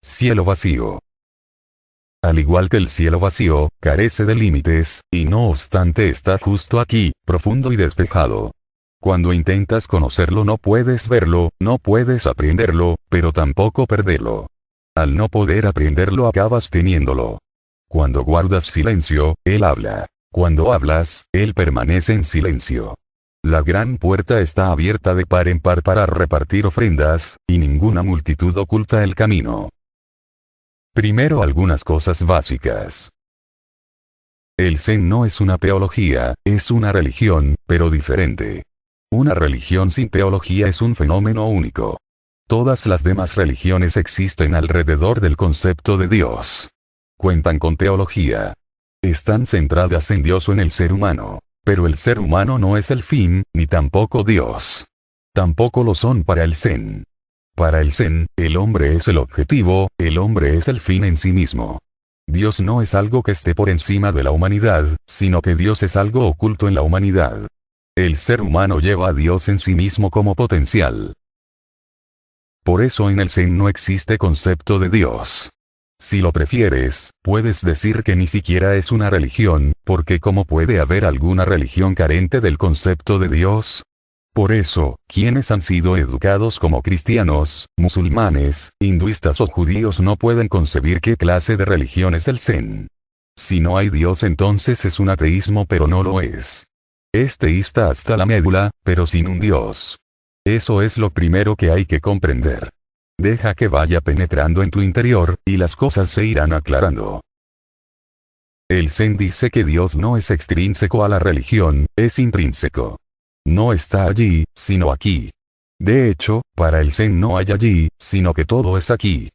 Cielo vacío. Al igual que el cielo vacío, carece de límites, y no obstante está justo aquí, profundo y despejado. Cuando intentas conocerlo no puedes verlo, no puedes aprenderlo, pero tampoco perderlo. Al no poder aprenderlo acabas teniéndolo. Cuando guardas silencio, Él habla. Cuando hablas, Él permanece en silencio. La gran puerta está abierta de par en par para repartir ofrendas, y ninguna multitud oculta el camino. Primero algunas cosas básicas. El Zen no es una teología, es una religión, pero diferente. Una religión sin teología es un fenómeno único. Todas las demás religiones existen alrededor del concepto de Dios. Cuentan con teología. Están centradas en Dios o en el ser humano. Pero el ser humano no es el fin, ni tampoco Dios. Tampoco lo son para el Zen. Para el Zen, el hombre es el objetivo, el hombre es el fin en sí mismo. Dios no es algo que esté por encima de la humanidad, sino que Dios es algo oculto en la humanidad. El ser humano lleva a Dios en sí mismo como potencial. Por eso en el Zen no existe concepto de Dios. Si lo prefieres, puedes decir que ni siquiera es una religión, porque ¿cómo puede haber alguna religión carente del concepto de Dios? Por eso, quienes han sido educados como cristianos, musulmanes, hinduistas o judíos no pueden concebir qué clase de religión es el Zen. Si no hay Dios entonces es un ateísmo pero no lo es. Es teísta hasta la médula, pero sin un Dios. Eso es lo primero que hay que comprender. Deja que vaya penetrando en tu interior, y las cosas se irán aclarando. El Zen dice que Dios no es extrínseco a la religión, es intrínseco. No está allí, sino aquí. De hecho, para el Zen no hay allí, sino que todo es aquí.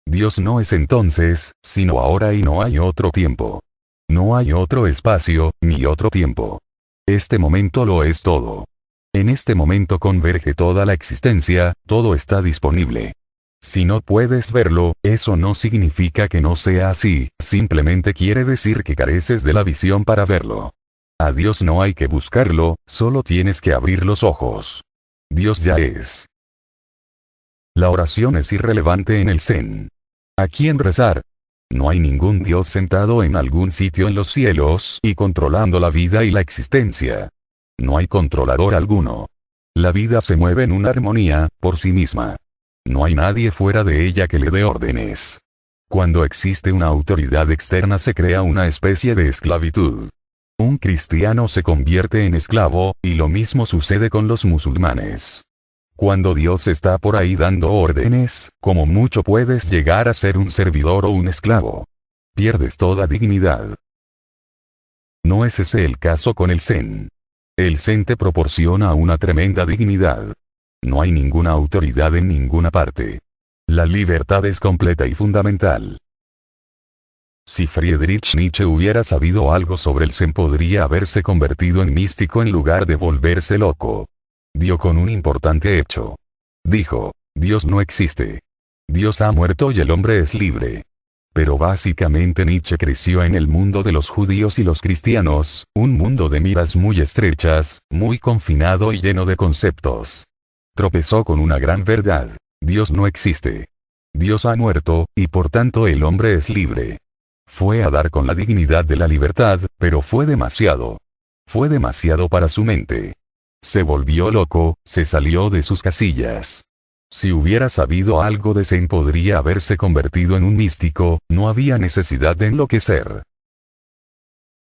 Dios no es entonces, sino ahora y no hay otro tiempo. No hay otro espacio, ni otro tiempo. Este momento lo es todo. En este momento converge toda la existencia, todo está disponible. Si no puedes verlo, eso no significa que no sea así, simplemente quiere decir que careces de la visión para verlo. A Dios no hay que buscarlo, solo tienes que abrir los ojos. Dios ya es. La oración es irrelevante en el Zen. ¿A quién rezar? No hay ningún Dios sentado en algún sitio en los cielos y controlando la vida y la existencia. No hay controlador alguno. La vida se mueve en una armonía, por sí misma. No hay nadie fuera de ella que le dé órdenes. Cuando existe una autoridad externa se crea una especie de esclavitud. Un cristiano se convierte en esclavo, y lo mismo sucede con los musulmanes. Cuando Dios está por ahí dando órdenes, como mucho puedes llegar a ser un servidor o un esclavo. Pierdes toda dignidad. No es ese el caso con el Zen. El Zen te proporciona una tremenda dignidad. No hay ninguna autoridad en ninguna parte. La libertad es completa y fundamental. Si Friedrich Nietzsche hubiera sabido algo sobre el Zen podría haberse convertido en místico en lugar de volverse loco. Dio con un importante hecho. Dijo, Dios no existe. Dios ha muerto y el hombre es libre. Pero básicamente Nietzsche creció en el mundo de los judíos y los cristianos, un mundo de miras muy estrechas, muy confinado y lleno de conceptos. Tropezó con una gran verdad. Dios no existe. Dios ha muerto, y por tanto el hombre es libre. Fue a dar con la dignidad de la libertad, pero fue demasiado. Fue demasiado para su mente. Se volvió loco, se salió de sus casillas. Si hubiera sabido algo de Zen podría haberse convertido en un místico, no había necesidad de enloquecer.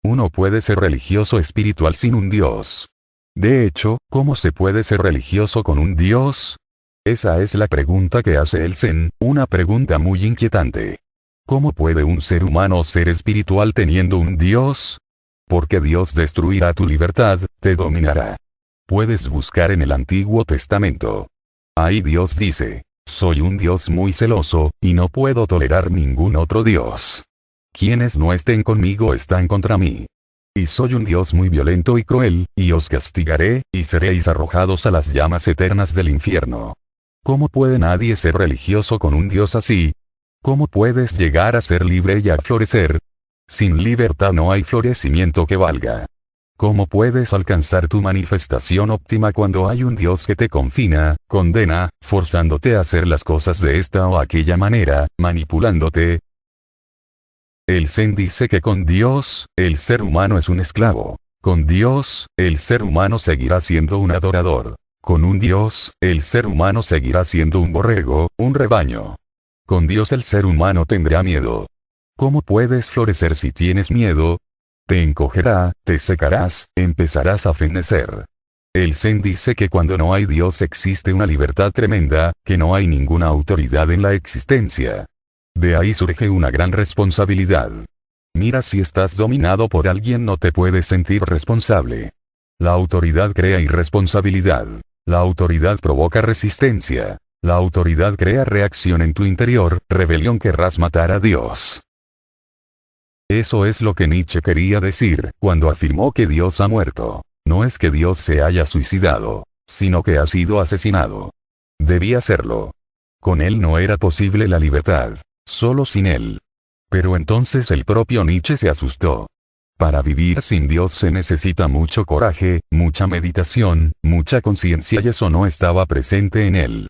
Uno puede ser religioso espiritual sin un Dios. De hecho, ¿cómo se puede ser religioso con un Dios? Esa es la pregunta que hace el Zen, una pregunta muy inquietante. ¿Cómo puede un ser humano ser espiritual teniendo un Dios? Porque Dios destruirá tu libertad, te dominará. Puedes buscar en el Antiguo Testamento. Ahí Dios dice, soy un Dios muy celoso, y no puedo tolerar ningún otro Dios. Quienes no estén conmigo están contra mí. Y soy un Dios muy violento y cruel, y os castigaré, y seréis arrojados a las llamas eternas del infierno. ¿Cómo puede nadie ser religioso con un Dios así? ¿Cómo puedes llegar a ser libre y a florecer? Sin libertad no hay florecimiento que valga. ¿Cómo puedes alcanzar tu manifestación óptima cuando hay un Dios que te confina, condena, forzándote a hacer las cosas de esta o aquella manera, manipulándote? El Zen dice que con Dios, el ser humano es un esclavo. Con Dios, el ser humano seguirá siendo un adorador. Con un Dios, el ser humano seguirá siendo un borrego, un rebaño. Con Dios el ser humano tendrá miedo. ¿Cómo puedes florecer si tienes miedo? Te encogerá, te secarás, empezarás a fenecer. El Zen dice que cuando no hay Dios existe una libertad tremenda, que no hay ninguna autoridad en la existencia. De ahí surge una gran responsabilidad. Mira, si estás dominado por alguien no te puedes sentir responsable. La autoridad crea irresponsabilidad. La autoridad provoca resistencia. La autoridad crea reacción en tu interior, rebelión, querrás matar a Dios. Eso es lo que Nietzsche quería decir, cuando afirmó que Dios ha muerto. No es que Dios se haya suicidado, sino que ha sido asesinado. Debía serlo. Con él no era posible la libertad. Solo sin él. Pero entonces el propio Nietzsche se asustó. Para vivir sin Dios se necesita mucho coraje, mucha meditación, mucha conciencia, y eso no estaba presente en él.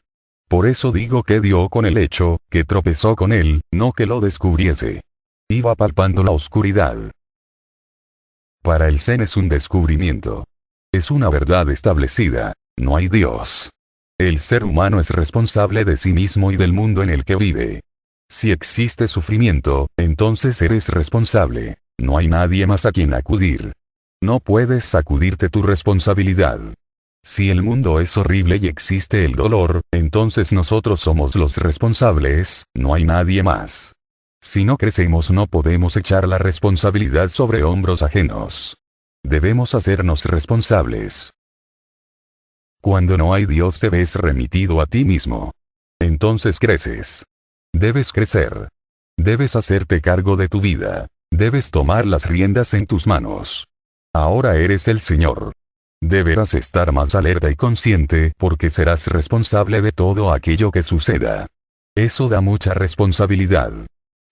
Por eso digo que dio con el hecho, que tropezó con él, no que lo descubriese. Iba palpando la oscuridad. Para el Zen es un descubrimiento. Es una verdad establecida. No hay Dios. El ser humano es responsable de sí mismo y del mundo en el que vive. Si existe sufrimiento, entonces eres responsable. No hay nadie más a quien acudir. No puedes sacudirte tu responsabilidad. Si el mundo es horrible y existe el dolor, entonces nosotros somos los responsables, no hay nadie más. Si no crecemos no podemos echar la responsabilidad sobre hombros ajenos. Debemos hacernos responsables. Cuando no hay Dios te ves remitido a ti mismo. Entonces creces. Debes crecer. Debes hacerte cargo de tu vida. Debes tomar las riendas en tus manos. Ahora eres el Señor. Deberás estar más alerta y consciente porque serás responsable de todo aquello que suceda. Eso da mucha responsabilidad.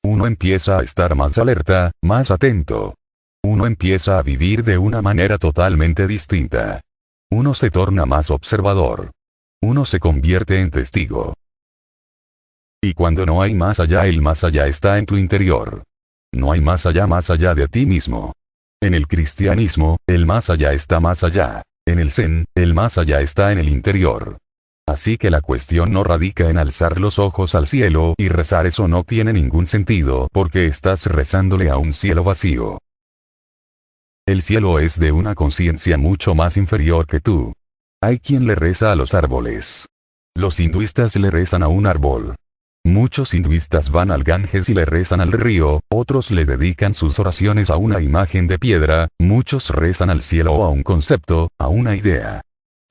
Uno empieza a estar más alerta, más atento. Uno empieza a vivir de una manera totalmente distinta. Uno se torna más observador. Uno se convierte en testigo. Y cuando no hay más allá, el más allá está en tu interior. No hay más allá de ti mismo. En el cristianismo, el más allá está más allá. En el Zen, el más allá está en el interior. Así que la cuestión no radica en alzar los ojos al cielo y rezar, eso no tiene ningún sentido porque estás rezándole a un cielo vacío. El cielo es de una conciencia mucho más inferior que tú. Hay quien le reza a los árboles. Los hinduistas le rezan a un árbol. Muchos hinduistas van al Ganges y le rezan al río, otros le dedican sus oraciones a una imagen de piedra, muchos rezan al cielo o a un concepto, a una idea.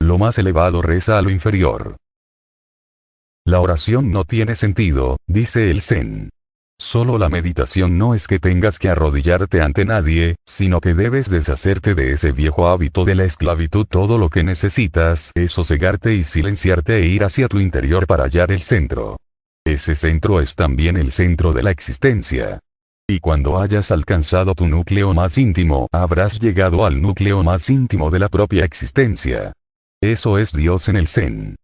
Lo más elevado reza a lo inferior. La oración no tiene sentido, dice el Zen. Solo la meditación no es que tengas que arrodillarte ante nadie, sino que debes deshacerte de ese viejo hábito de la esclavitud. Todo lo que necesitas es sosegarte y silenciarte e ir hacia tu interior para hallar el centro. Ese centro es también el centro de la existencia. Y cuando hayas alcanzado tu núcleo más íntimo, habrás llegado al núcleo más íntimo de la propia existencia. Eso es Dios en el Zen.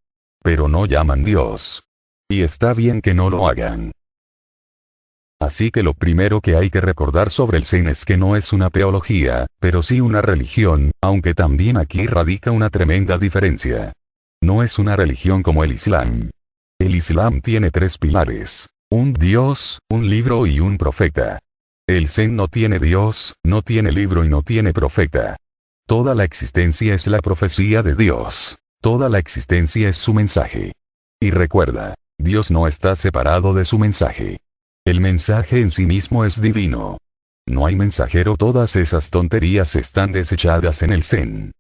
Pero no llaman Dios. Y está bien que no lo hagan. Así que lo primero que hay que recordar sobre el Zen es que no es una teología, pero sí una religión, aunque también aquí radica una tremenda diferencia. No es una religión como el Islam. El Islam tiene 3 pilares: un Dios, un libro y un profeta. El Zen no tiene Dios, no tiene libro y no tiene profeta. Toda la existencia es la profecía de Dios. Toda la existencia es su mensaje. Y recuerda, Dios no está separado de su mensaje. El mensaje en sí mismo es divino. No hay mensajero, todas esas tonterías están desechadas en el Zen.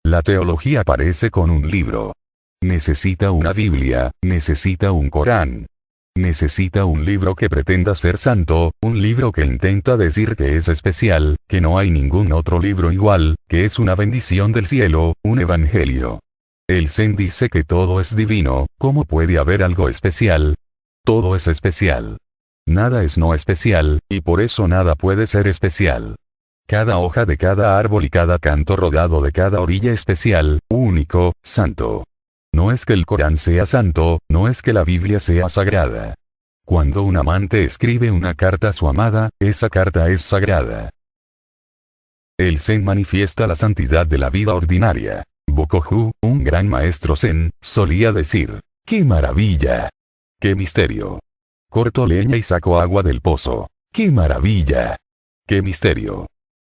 La teología aparece con un libro. Necesita una Biblia, necesita un Corán. Necesita un libro que pretenda ser santo, un libro que intenta decir que es especial, que no hay ningún otro libro igual, que es una bendición del cielo, un evangelio. El Zen dice que todo es divino. ¿Cómo puede haber algo especial? Todo es especial. Nada es no especial, y por eso nada puede ser especial. Cada hoja de cada árbol y cada canto rodado de cada orilla especial, único, santo. No es que el Corán sea santo, no es que la Biblia sea sagrada. Cuando un amante escribe una carta a su amada, esa carta es sagrada. El Zen manifiesta la santidad de la vida ordinaria. Bokohu, un gran maestro Zen, solía decir, ¡qué maravilla! ¡Qué misterio! Corto leña y saco agua del pozo. ¡Qué maravilla! ¡Qué misterio!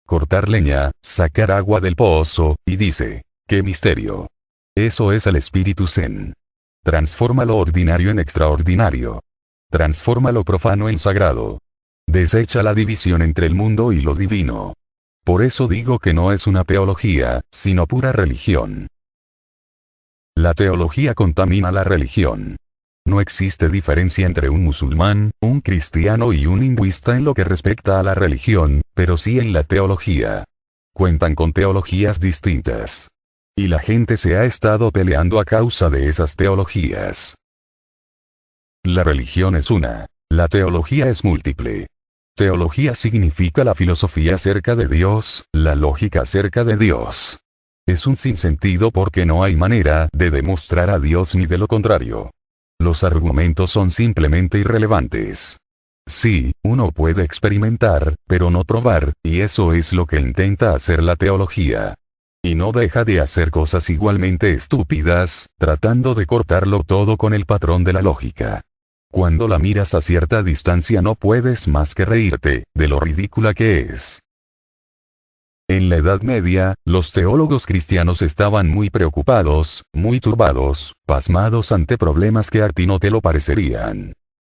Cortar leña, sacar agua del pozo, y dice, ¡qué misterio! Eso es el espíritu Zen. Transforma lo ordinario en extraordinario. Transforma lo profano en sagrado. Desecha la división entre el mundo y lo divino. Por eso digo que no es una teología, sino pura religión. La teología contamina la religión. No existe diferencia entre un musulmán, un cristiano y un hinduista en lo que respecta a la religión, pero sí en la teología. Cuentan con teologías distintas. Y la gente se ha estado peleando a causa de esas teologías. La religión es una. La teología es múltiple. Teología significa la filosofía acerca de Dios, la lógica acerca de Dios. Es un sinsentido porque no hay manera de demostrar a Dios ni de lo contrario. Los argumentos son simplemente irrelevantes. Sí, uno puede experimentar, pero no probar, y eso es lo que intenta hacer la teología. Y no deja de hacer cosas igualmente estúpidas, tratando de cortarlo todo con el patrón de la lógica. Cuando la miras a cierta distancia no puedes más que reírte, de lo ridícula que es. En la Edad Media, los teólogos cristianos estaban muy preocupados, muy turbados, pasmados ante problemas que a ti no te lo parecerían.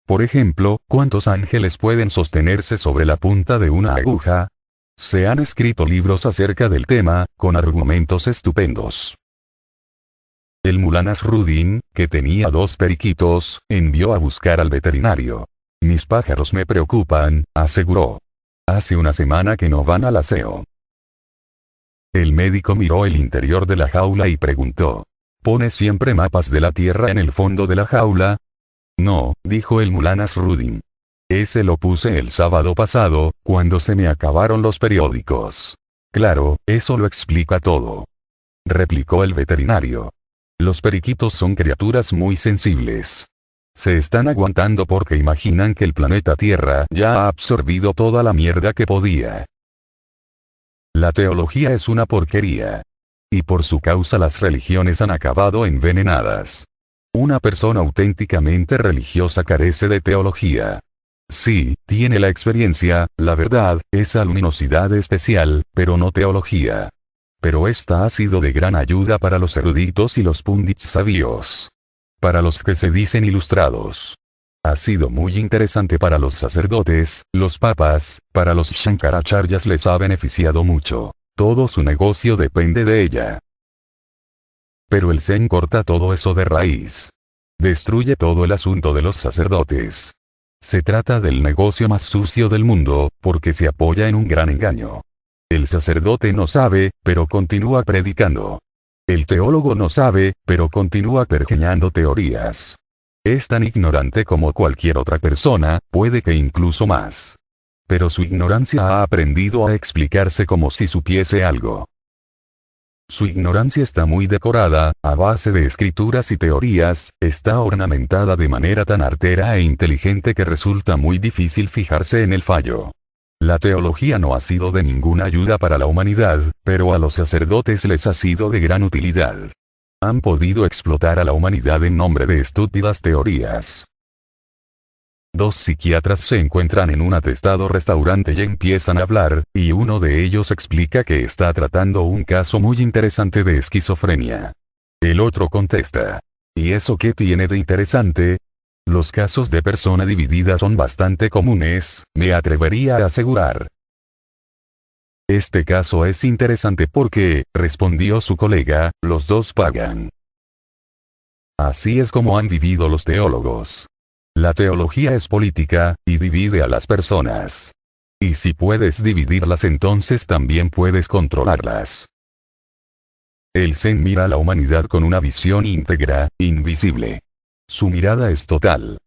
Por ejemplo, ¿cuántos ángeles pueden sostenerse sobre la punta de una aguja? Se han escrito libros acerca del tema, con argumentos estupendos. El mulá Nasruddin, que tenía 2 periquitos, envió a buscar al veterinario. Mis pájaros me preocupan, aseguró. Hace una semana que no van al aseo. El médico miró el interior de la jaula y preguntó. ¿Pone siempre mapas de la tierra en el fondo de la jaula? No, dijo el mulá Nasruddin. Ese lo puse el sábado pasado, cuando se me acabaron los periódicos. Claro, eso lo explica todo. Replicó el veterinario. Los periquitos son criaturas muy sensibles. Se están aguantando porque imaginan que el planeta Tierra ya ha absorbido toda la mierda que podía. La teología es una porquería. Y por su causa las religiones han acabado envenenadas. Una persona auténticamente religiosa carece de teología. Sí, tiene la experiencia, la verdad, esa luminosidad especial, pero no teología. Pero esta ha sido de gran ayuda para los eruditos y los pundits sabios. Para los que se dicen ilustrados. Ha sido muy interesante para los sacerdotes, los papas, para los Shankaracharyas les ha beneficiado mucho. Todo su negocio depende de ella. Pero el Zen corta todo eso de raíz. Destruye todo el asunto de los sacerdotes. Se trata del negocio más sucio del mundo, porque se apoya en un gran engaño. El sacerdote no sabe, pero continúa predicando. El teólogo no sabe, pero continúa pergeñando teorías. Es tan ignorante como cualquier otra persona, puede que incluso más. Pero su ignorancia ha aprendido a explicarse como si supiese algo. Su ignorancia está muy decorada, a base de escrituras y teorías, está ornamentada de manera tan artera e inteligente que resulta muy difícil fijarse en el fallo. La teología no ha sido de ninguna ayuda para la humanidad, pero a los sacerdotes les ha sido de gran utilidad. Han podido explotar a la humanidad en nombre de estúpidas teorías. 2 psiquiatras se encuentran en un atestado restaurante y empiezan a hablar, y uno de ellos explica que está tratando un caso muy interesante de esquizofrenia. El otro contesta. ¿Y eso qué tiene de interesante? Los casos de persona dividida son bastante comunes, me atrevería a asegurar. Este caso es interesante porque, respondió su colega, los dos pagan. Así es como han vivido los teólogos. La teología es política, y divide a las personas. Y si puedes dividirlas entonces también puedes controlarlas. El Zen mira a la humanidad con una visión íntegra, invisible. Su mirada es total.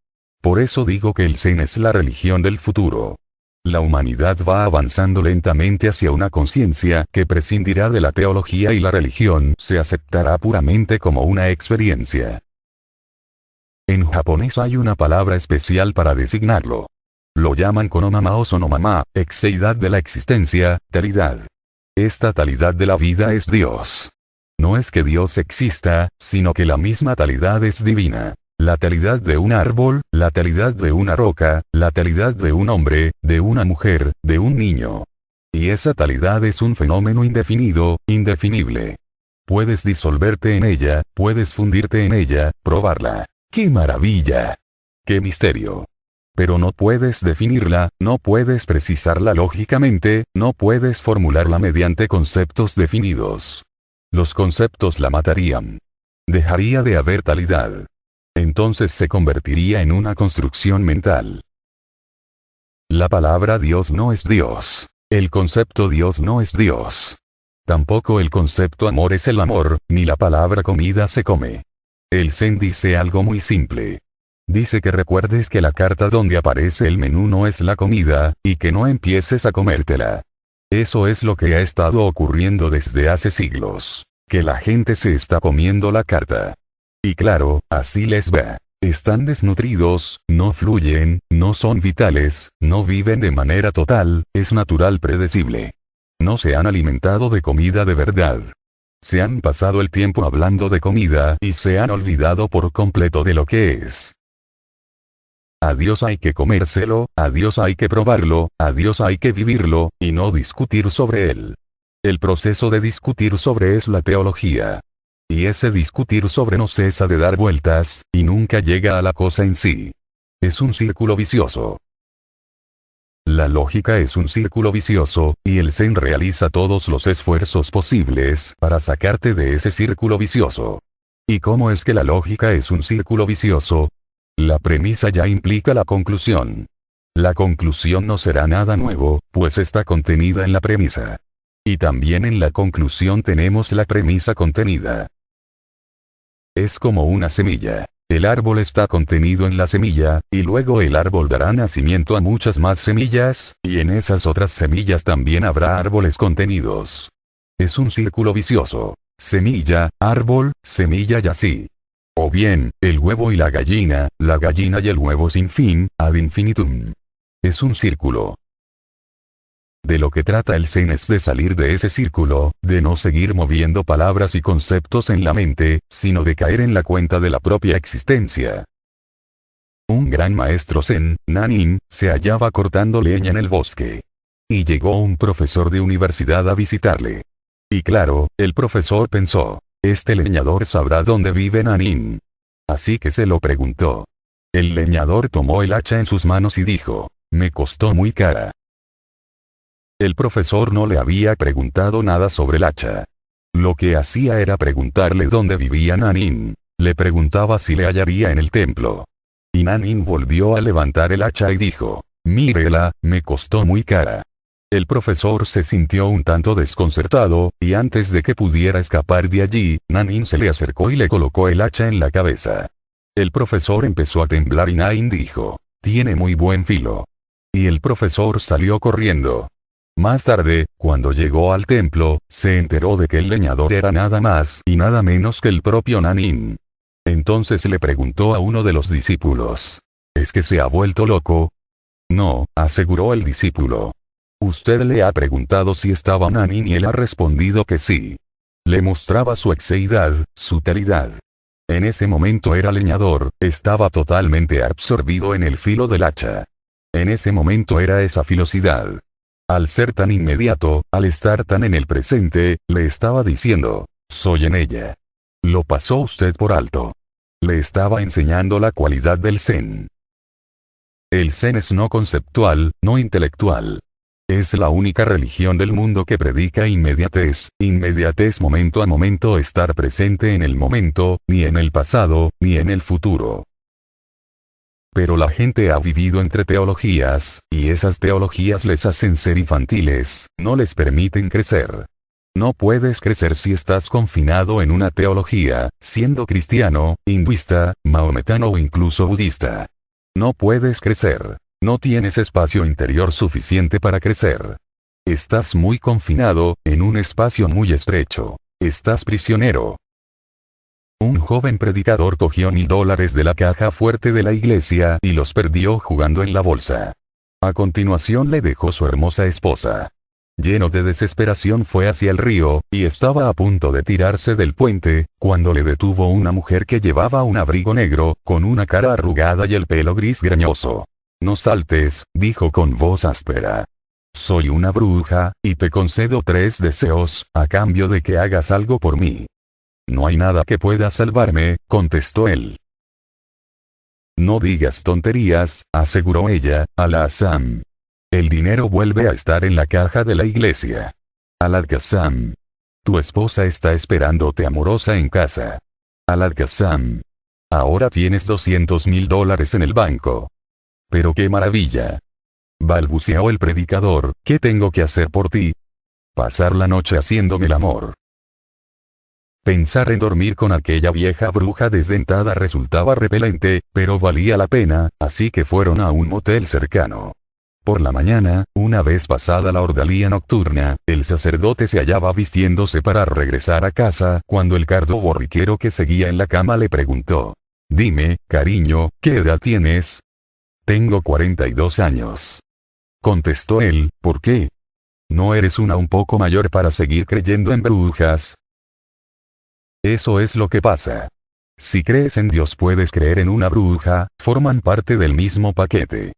Por eso digo que el Zen es la religión del futuro. La humanidad va avanzando lentamente hacia una conciencia que prescindirá de la teología y la religión se aceptará puramente como una experiencia. En japonés hay una palabra especial para designarlo. Lo llaman konomama o sonomama, exeidad de la existencia, talidad. Esta talidad de la vida es Dios. No es que Dios exista, sino que la misma talidad es divina. La talidad de un árbol, la talidad de una roca, la talidad de un hombre, de una mujer, de un niño. Y esa talidad es un fenómeno indefinido, indefinible. Puedes disolverte en ella, puedes fundirte en ella, probarla. ¡Qué maravilla! ¡Qué misterio! Pero no puedes definirla, no puedes precisarla lógicamente, no puedes formularla mediante conceptos definidos. Los conceptos la matarían. Dejaría de haber talidad. Entonces se convertiría en una construcción mental. La palabra Dios no es Dios. El concepto Dios no es Dios. Tampoco el concepto amor es el amor, ni la palabra comida se come. El Zen dice algo muy simple. Dice que recuerdes que la carta donde aparece el menú no es la comida, y que no empieces a comértela. Eso es lo que ha estado ocurriendo desde hace siglos. Que la gente se está comiendo la carta. Y claro, así les va. Están desnutridos, no fluyen, no son vitales, no viven de manera total, es natural predecible. No se han alimentado de comida de verdad. Se han pasado el tiempo hablando de comida y se han olvidado por completo de lo que es. A Dios hay que comérselo, a Dios hay que probarlo, a Dios hay que vivirlo, y no discutir sobre él. El proceso de discutir sobre es la teología. Y ese discutir sobre no cesa de dar vueltas, y nunca llega a la cosa en sí. Es un círculo vicioso. La lógica es un círculo vicioso, y el Zen realiza todos los esfuerzos posibles para sacarte de ese círculo vicioso. ¿Y cómo es que la lógica es un círculo vicioso? La premisa ya implica la conclusión. La conclusión no será nada nuevo, pues está contenida en la premisa. Y también en la conclusión tenemos la premisa contenida. Es como una semilla. El árbol está contenido en la semilla, y luego el árbol dará nacimiento a muchas más semillas, y en esas otras semillas también habrá árboles contenidos. Es un círculo vicioso. Semilla, árbol, semilla y así. O bien, el huevo y la gallina y el huevo sin fin, ad infinitum. Es un círculo. De lo que trata el Zen es de salir de ese círculo, de no seguir moviendo palabras y conceptos en la mente, sino de caer en la cuenta de la propia existencia. Un gran maestro Zen, Nanin, se hallaba cortando leña en el bosque. Y llegó un profesor de universidad a visitarle. Y claro, el profesor pensó, este leñador sabrá dónde vive Nanin. Así que se lo preguntó. El leñador tomó el hacha en sus manos y dijo, me costó muy cara. El profesor no le había preguntado nada sobre el hacha. Lo que hacía era preguntarle dónde vivía Nanin. Le preguntaba si le hallaría en el templo. Y Nanin volvió a levantar el hacha y dijo, mírela, me costó muy cara. El profesor se sintió un tanto desconcertado, y antes de que pudiera escapar de allí, Nanin se le acercó y le colocó el hacha en la cabeza. El profesor empezó a temblar y Nanin dijo, tiene muy buen filo. Y el profesor salió corriendo. Más tarde, cuando llegó al templo, se enteró de que el leñador era nada más y nada menos que el propio Nanin. Entonces le preguntó a uno de los discípulos, ¿es que se ha vuelto loco? No, aseguró el discípulo. Usted le ha preguntado si estaba Nanin y él ha respondido que sí. Le mostraba su exeidad, su talidad. En ese momento era leñador, estaba totalmente absorbido en el filo del hacha. En ese momento era esa filosidad. Al ser tan inmediato, al estar tan en el presente, le estaba diciendo, soy en ella. Lo pasó usted por alto. Le estaba enseñando la cualidad del Zen. El Zen es no conceptual, no intelectual. Es la única religión del mundo que predica inmediatez momento a momento, estar presente en el momento, ni en el pasado, ni en el futuro. Pero la gente ha vivido entre teologías, y esas teologías les hacen ser infantiles, no les permiten crecer. No puedes crecer si estás confinado en una teología, siendo cristiano, hinduista, maometano o incluso budista. No puedes crecer. No tienes espacio interior suficiente para crecer. Estás muy confinado, en un espacio muy estrecho. Estás prisionero. Un joven predicador cogió $1000 de la caja fuerte de la iglesia y los perdió jugando en la bolsa. A continuación le dejó su hermosa esposa. Lleno de desesperación fue hacia el río, y estaba a punto de tirarse del puente, cuando le detuvo una mujer que llevaba un abrigo negro, con una cara arrugada y el pelo gris grañoso. No saltes, dijo con voz áspera. Soy una bruja, y te concedo 3 deseos, a cambio de que hagas algo por mí. No hay nada que pueda salvarme, contestó él. No digas tonterías, aseguró ella, Al-Qassam. El dinero vuelve a estar en la caja de la iglesia. Al-Qassam. Tu esposa está esperándote amorosa en casa. Al-Qassam. Ahora tienes $200,000 en el banco. Pero qué maravilla. Balbuceó el predicador, ¿qué tengo que hacer por ti? Pasar la noche haciéndome el amor. Pensar en dormir con aquella vieja bruja desdentada resultaba repelente, pero valía la pena, así que fueron a un motel cercano. Por la mañana, una vez pasada la ordalía nocturna, el sacerdote se hallaba vistiéndose para regresar a casa, cuando el cardo borriquero que seguía en la cama le preguntó. Dime, cariño, ¿qué edad tienes? Tengo 42 años. Contestó él, ¿por qué? ¿No eres una un poco mayor para seguir creyendo en brujas? Eso es lo que pasa. Si crees en Dios puedes creer en una bruja, forman parte del mismo paquete.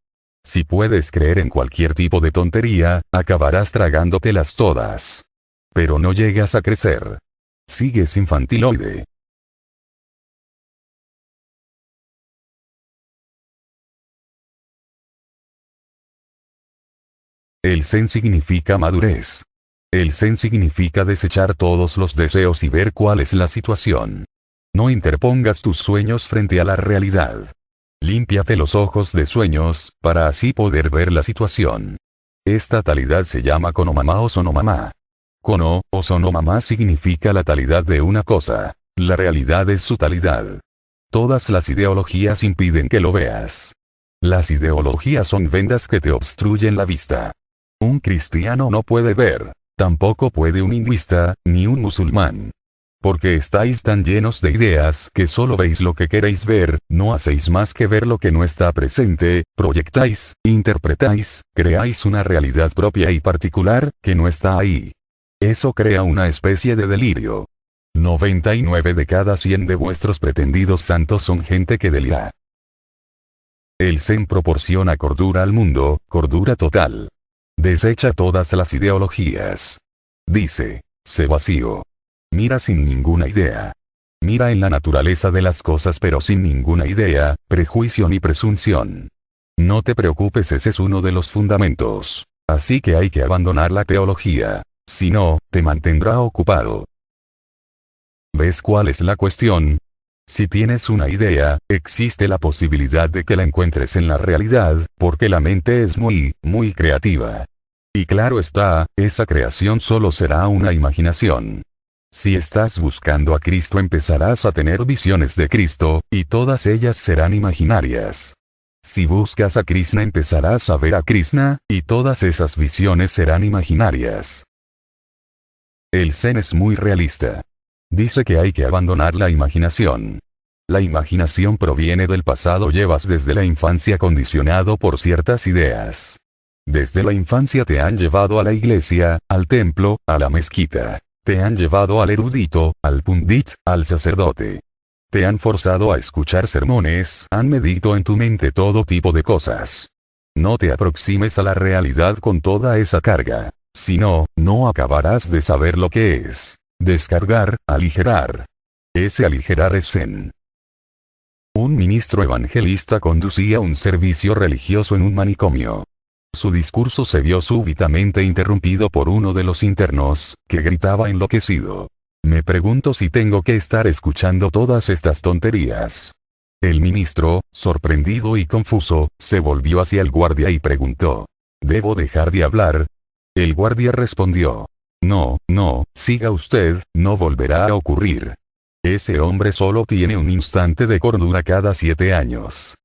Si puedes creer en cualquier tipo de tontería, acabarás tragándotelas todas. Pero no llegas a crecer. Sigues infantiloide. El zen significa madurez. El zen significa desechar todos los deseos y ver cuál es la situación. No interpongas tus sueños frente a la realidad. Límpiate los ojos de sueños, para así poder ver la situación. Esta talidad se llama kono-mama o sono-mama. Kono, o sono-mama significa la talidad de una cosa. La realidad es su talidad. Todas las ideologías impiden que lo veas. Las ideologías son vendas que te obstruyen la vista. Un cristiano no puede ver. Tampoco puede un hinduista, ni un musulmán. Porque estáis tan llenos de ideas que solo veis lo que queréis ver, no hacéis más que ver lo que no está presente, proyectáis, interpretáis, creáis una realidad propia y particular, que no está ahí. Eso crea una especie de delirio. 99 de cada 100 de vuestros pretendidos santos son gente que delira. El Zen proporciona cordura al mundo, cordura total. Desecha todas las ideologías. Dice, sé vacío. Mira sin ninguna idea. Mira en la naturaleza de las cosas pero sin ninguna idea, prejuicio ni presunción. No te preocupes, ese es uno de los fundamentos. Así que hay que abandonar la teología. Si no, te mantendrá ocupado. ¿Ves cuál es la cuestión? Si tienes una idea, existe la posibilidad de que la encuentres en la realidad, porque la mente es muy creativa. Y claro está, esa creación solo será una imaginación. Si estás buscando a Cristo empezarás a tener visiones de Cristo, y todas ellas serán imaginarias. Si buscas a Krishna empezarás a ver a Krishna, y todas esas visiones serán imaginarias. El Zen es muy realista. Dice que hay que abandonar la imaginación. La imaginación proviene del pasado, llevas desde la infancia condicionado por ciertas ideas. Desde la infancia te han llevado a la iglesia, al templo, a la mezquita. Te han llevado al erudito, al pundit, al sacerdote. Te han forzado a escuchar sermones, han medido en tu mente todo tipo de cosas. No te aproximes a la realidad con toda esa carga. Si no, no acabarás de saber lo que es. Descargar, aligerar. Ese aligerar es Zen. Un ministro evangelista conducía un servicio religioso en un manicomio. Su discurso se vio súbitamente interrumpido por uno de los internos, que gritaba enloquecido. Me pregunto si tengo que estar escuchando todas estas tonterías. El ministro, sorprendido y confuso, se volvió hacia el guardia y preguntó. ¿Debo dejar de hablar? El guardia respondió. No, siga usted, no volverá a ocurrir. Ese hombre solo tiene un instante de cordura cada 7 años.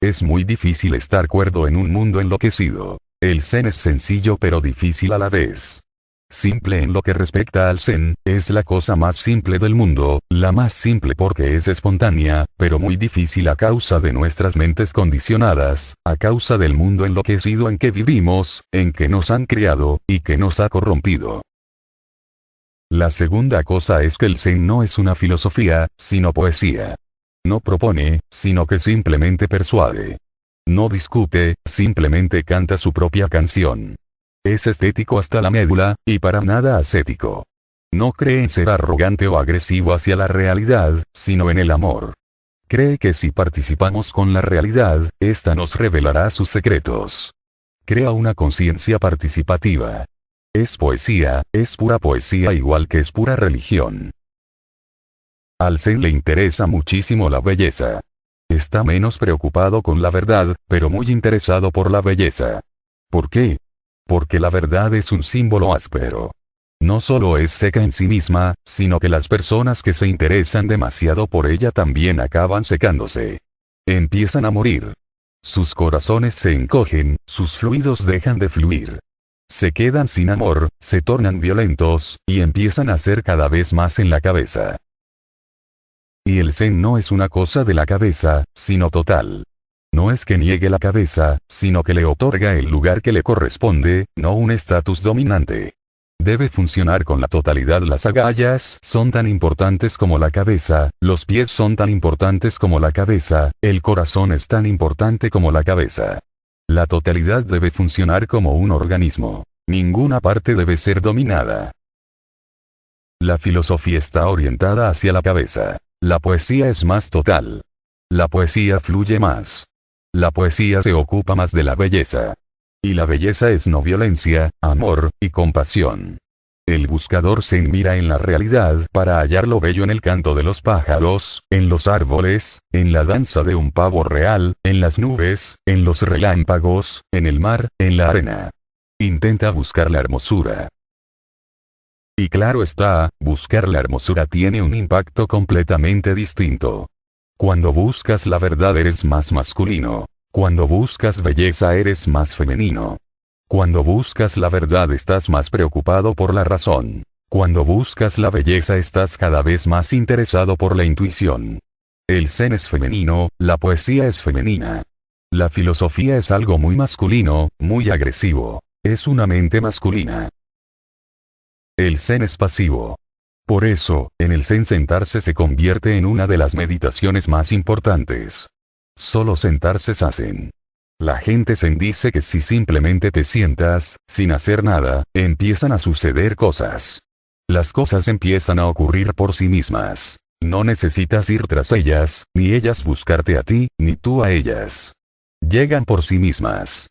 Es muy difícil estar cuerdo en un mundo enloquecido. El Zen es sencillo pero difícil a la vez. Simple en lo que respecta al Zen, es la cosa más simple del mundo, la más simple porque es espontánea, pero muy difícil a causa de nuestras mentes condicionadas, a causa del mundo enloquecido en que vivimos, en que nos han criado, y que nos ha corrompido. La segunda cosa es que el Zen no es una filosofía, sino poesía. No propone, sino que simplemente persuade. No discute, simplemente canta su propia canción. Es estético hasta la médula, y para nada ascético. No cree en ser arrogante o agresivo hacia la realidad, sino en el amor. Cree que si participamos con la realidad, ésta nos revelará sus secretos. Crea una conciencia participativa. Es poesía, es pura poesía igual que es pura religión. Al Zen le interesa muchísimo la belleza. Está menos preocupado con la verdad, pero muy interesado por la belleza. ¿Por qué? Porque la verdad es un símbolo áspero. No solo es seca en sí misma, sino que las personas que se interesan demasiado por ella también acaban secándose. Empiezan a morir. Sus corazones se encogen, sus fluidos dejan de fluir. Se quedan sin amor, se tornan violentos, y empiezan a ser cada vez más en la cabeza. Y el Zen no es una cosa de la cabeza, sino total. No es que niegue la cabeza, sino que le otorga el lugar que le corresponde, no un estatus dominante. Debe funcionar con la totalidad. Las agallas son tan importantes como la cabeza, los pies son tan importantes como la cabeza, el corazón es tan importante como la cabeza. La totalidad debe funcionar como un organismo. Ninguna parte debe ser dominada. La filosofía está orientada hacia la cabeza. La poesía es más total. La poesía fluye más. La poesía se ocupa más de la belleza. Y la belleza es no violencia, amor, y compasión. El buscador Zen mira en la realidad para hallar lo bello en el canto de los pájaros, en los árboles, en la danza de un pavo real, en las nubes, en los relámpagos, en el mar, en la arena. Intenta buscar la hermosura. Y claro está, buscar la hermosura tiene un impacto completamente distinto. Cuando buscas la verdad eres más masculino. Cuando buscas belleza eres más femenino. Cuando buscas la verdad estás más preocupado por la razón. Cuando buscas la belleza estás cada vez más interesado por la intuición. El Zen es femenino, la poesía es femenina. La filosofía es algo muy masculino, muy agresivo. Es una mente masculina. El Zen es pasivo. Por eso, en el Zen sentarse se convierte en una de las meditaciones más importantes. Solo sentarse hacen. La gente Zen dice que si simplemente te sientas, sin hacer nada, empiezan a suceder cosas. Las cosas empiezan a ocurrir por sí mismas. No necesitas ir tras ellas, ni ellas buscarte a ti, ni tú a ellas. Llegan por sí mismas.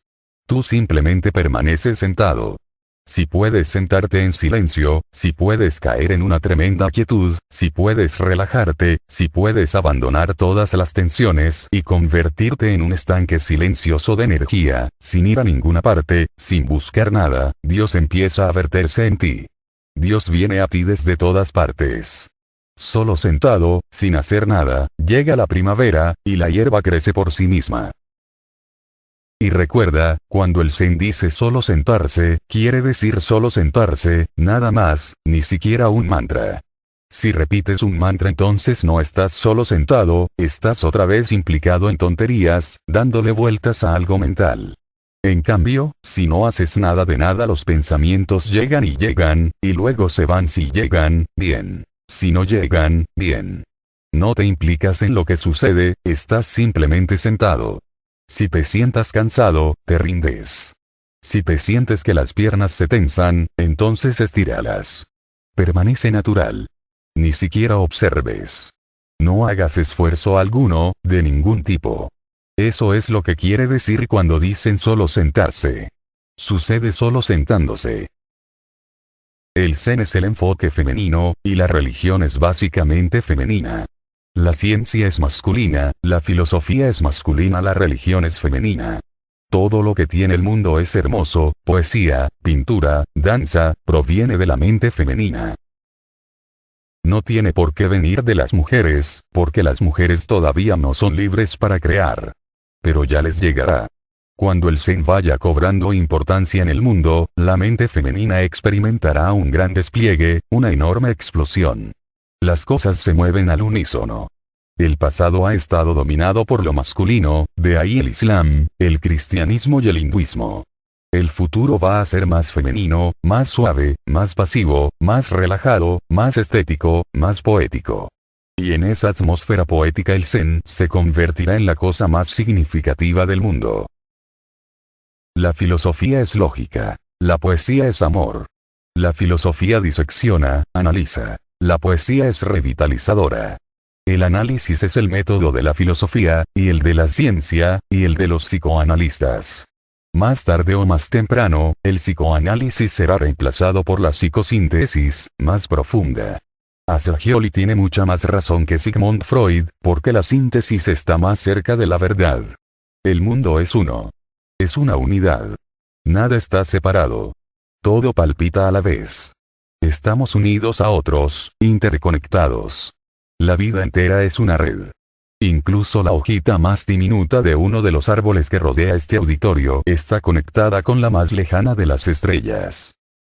Tú simplemente permaneces sentado. Si puedes sentarte en silencio, si puedes caer en una tremenda quietud, si puedes relajarte, si puedes abandonar todas las tensiones y convertirte en un estanque silencioso de energía, sin ir a ninguna parte, sin buscar nada, Dios empieza a verterse en ti. Dios viene a ti desde todas partes. Solo sentado, sin hacer nada, llega la primavera, y la hierba crece por sí misma. Y recuerda, cuando el Zen dice solo sentarse, quiere decir solo sentarse, nada más, ni siquiera un mantra. Si repites un mantra entonces no estás solo sentado, estás otra vez implicado en tonterías, dándole vueltas a algo mental. En cambio, si no haces nada de nada los pensamientos llegan, y luego se van si llegan, bien. Si no llegan, bien. No te implicas en lo que sucede, estás simplemente sentado. Si te sientas cansado, te rindes. Si te sientes que las piernas se tensan, entonces estíralas. Permanece natural. Ni siquiera observes. No hagas esfuerzo alguno, de ningún tipo. Eso es lo que quiere decir cuando dicen solo sentarse. Sucede solo sentándose. El Zen es el enfoque femenino, y la religión es básicamente femenina. La ciencia es masculina, la filosofía es masculina, la religión es femenina. Todo lo que tiene el mundo es hermoso, poesía, pintura, danza, proviene de la mente femenina. No tiene por qué venir de las mujeres, porque las mujeres todavía no son libres para crear. pero ya les llegará. Cuando el Zen vaya cobrando importancia en el mundo, la mente femenina experimentará un gran despliegue, una enorme explosión. Las cosas se mueven al unísono. El pasado ha estado dominado por lo masculino, de ahí el Islam, el cristianismo y el hinduismo. El futuro va a ser más femenino, más suave, más pasivo, más relajado, más estético, más poético. Y en esa atmósfera poética el Zen se convertirá en la cosa más significativa del mundo. La filosofía es lógica. La poesía es amor. La filosofía disecciona, analiza. La poesía es revitalizadora. El análisis es el método de la filosofía, y el de la ciencia, y el de los psicoanalistas. Más tarde o más temprano, el psicoanálisis será reemplazado por la psicosíntesis, más profunda. Assagioli tiene mucha más razón que Sigmund Freud, porque la síntesis está más cerca de la verdad. El mundo es uno. Es una unidad. Nada está separado. Todo palpita a la vez. Estamos unidos a otros, interconectados. La vida entera es una red. Incluso la hojita más diminuta de uno de los árboles que rodea este auditorio está conectada con la más lejana de las estrellas.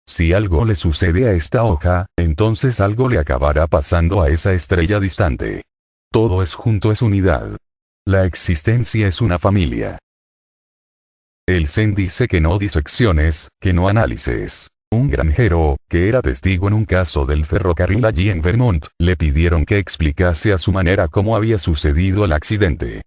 Si algo le sucede a esta hoja, entonces algo le acabará pasando a esa estrella distante. Todo es junto, es unidad. La existencia es una familia. El Zen dice que no disecciones, que no análisis. Un granjero, que era testigo en un caso del ferrocarril allí en Vermont, le pidieron que explicase a su manera cómo había sucedido el accidente.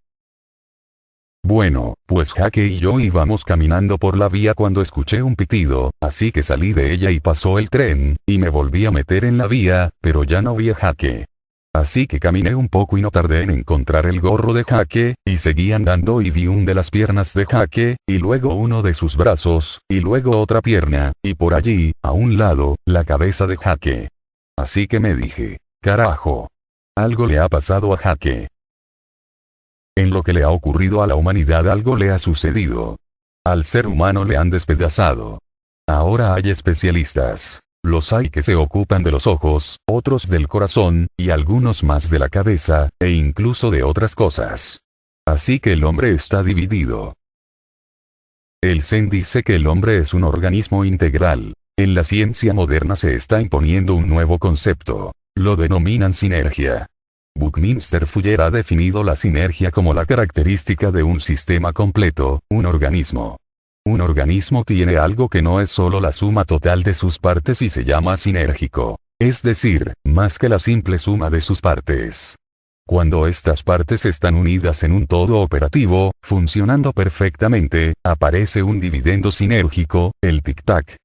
Bueno, pues Jaque y yo íbamos caminando por la vía cuando escuché un pitido, así que salí de ella y pasó el tren, y me volví a meter en la vía, pero ya no vi a Jaque. Así que caminé un poco y no tardé en encontrar el gorro de Jaque, y seguí andando y vi un de las piernas de Jaque, y luego uno de sus brazos, y luego otra pierna, y por allí, a un lado, la cabeza de Jaque. Así que me dije, carajo. Algo le ha pasado a Jaque. En lo que le ha ocurrido a la humanidad algo le ha sucedido. Al ser humano le han despedazado. Ahora hay especialistas. Los hay que se ocupan de los ojos, otros del corazón, y algunos más de la cabeza, e incluso de otras cosas. Así que el hombre está dividido. El Zen dice que el hombre es un organismo integral. En la ciencia moderna se está imponiendo un nuevo concepto. Lo denominan sinergia. Buckminster Fuller ha definido la sinergia como la característica de un sistema completo, un organismo. Un organismo tiene algo que no es solo la suma total de sus partes y se llama sinérgico. Es decir, más que la simple suma de sus partes. Cuando estas partes están unidas en un todo operativo, funcionando perfectamente, aparece un dividendo sinérgico, el tic-tac.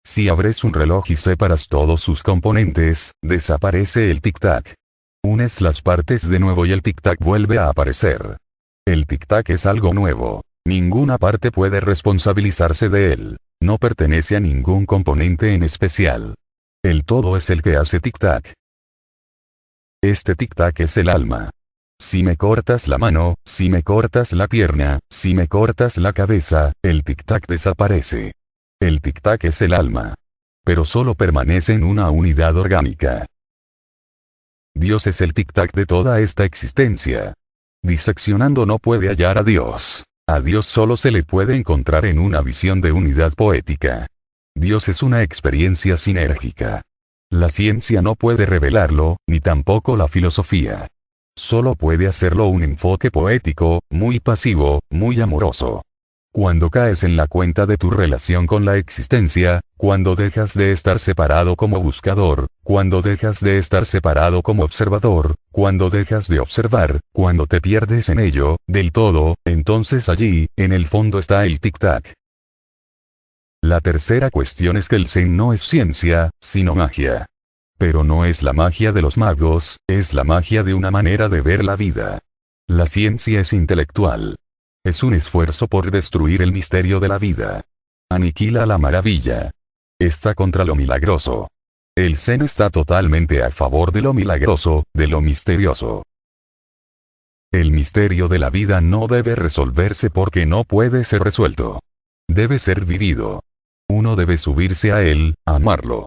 Si abres un reloj y separas todos sus componentes, desaparece el tic-tac. Unes las partes de nuevo y el tic-tac vuelve a aparecer. El tic-tac es algo nuevo. Ninguna parte puede responsabilizarse de él. No pertenece a ningún componente en especial. El todo es el que hace tic-tac. Este tic-tac es el alma. Si me cortas la mano, si me cortas la pierna, si me cortas la cabeza, el tic-tac desaparece. El tic-tac es el alma. Pero solo permanece en una unidad orgánica. Dios es el tic-tac de toda esta existencia. Diseccionando no puede hallar a Dios. A Dios solo se le puede encontrar en una visión de unidad poética. Dios es una experiencia sinérgica. La ciencia no puede revelarlo, ni tampoco la filosofía. Solo puede hacerlo un enfoque poético, muy pasivo, muy amoroso. Cuando caes en la cuenta de tu relación con la existencia, cuando dejas de estar separado como buscador, cuando dejas de estar separado como observador, cuando dejas de observar, cuando te pierdes en ello, del todo, entonces allí, en el fondo está el tic-tac. La tercera cuestión es que el Zen no es ciencia, sino magia. Pero no es la magia de los magos, es la magia de una manera de ver la vida. La ciencia es intelectual. Es un esfuerzo por destruir el misterio de la vida. Aniquila la maravilla. Está contra lo milagroso. El Zen está totalmente a favor de lo milagroso, de lo misterioso. El misterio de la vida no debe resolverse porque no puede ser resuelto. Debe ser vivido. Uno debe subirse a él, amarlo.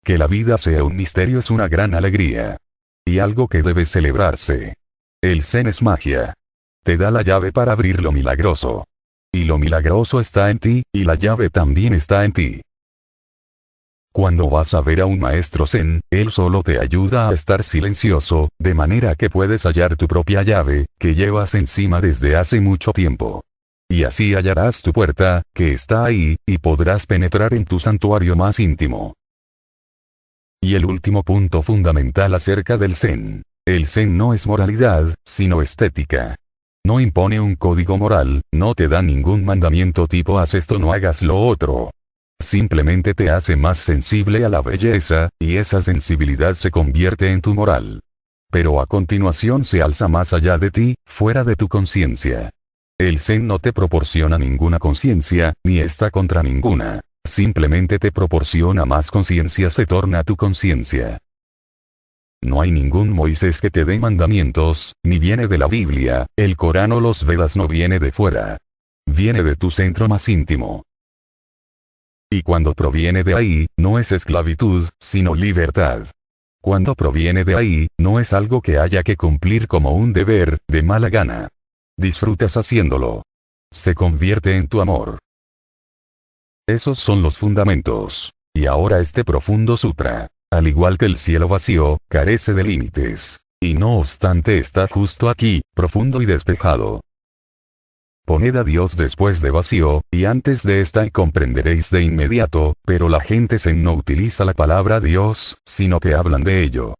Que la vida sea un misterio es una gran alegría. Y algo que debe celebrarse. El Zen es magia. Te da la llave para abrir lo milagroso. Y lo milagroso está en ti, y la llave también está en ti. Cuando vas a ver a un maestro zen, él solo te ayuda a estar silencioso, de manera que puedes hallar tu propia llave, que llevas encima desde hace mucho tiempo. Y así hallarás tu puerta, que está ahí, y podrás penetrar en tu santuario más íntimo. Y el último punto fundamental acerca del zen. El zen no es moralidad, sino estética. No impone un código moral, no te da ningún mandamiento tipo haz esto no hagas lo otro. Simplemente te hace más sensible a la belleza, y esa sensibilidad se convierte en tu moral. Pero a continuación se alza más allá de ti, fuera de tu conciencia. El zen no te proporciona ninguna conciencia, ni está contra ninguna. Simplemente te proporciona más conciencia, se torna tu conciencia. No hay ningún Moisés que te dé mandamientos, ni viene de la Biblia, el Corán o los Vedas no viene de fuera. Viene de tu centro más íntimo. Y cuando proviene de ahí, no es esclavitud, sino libertad. Cuando proviene de ahí, no es algo que haya que cumplir como un deber, de mala gana. Disfrutas haciéndolo. Se convierte en tu amor. Esos son los fundamentos. Y ahora este profundo sutra. Al igual que el cielo vacío, carece de límites. Y no obstante está justo aquí, profundo y despejado. Poned a Dios después de vacío, y antes de esta y comprenderéis de inmediato, pero la gente zen no utiliza la palabra Dios, sino que hablan de ello.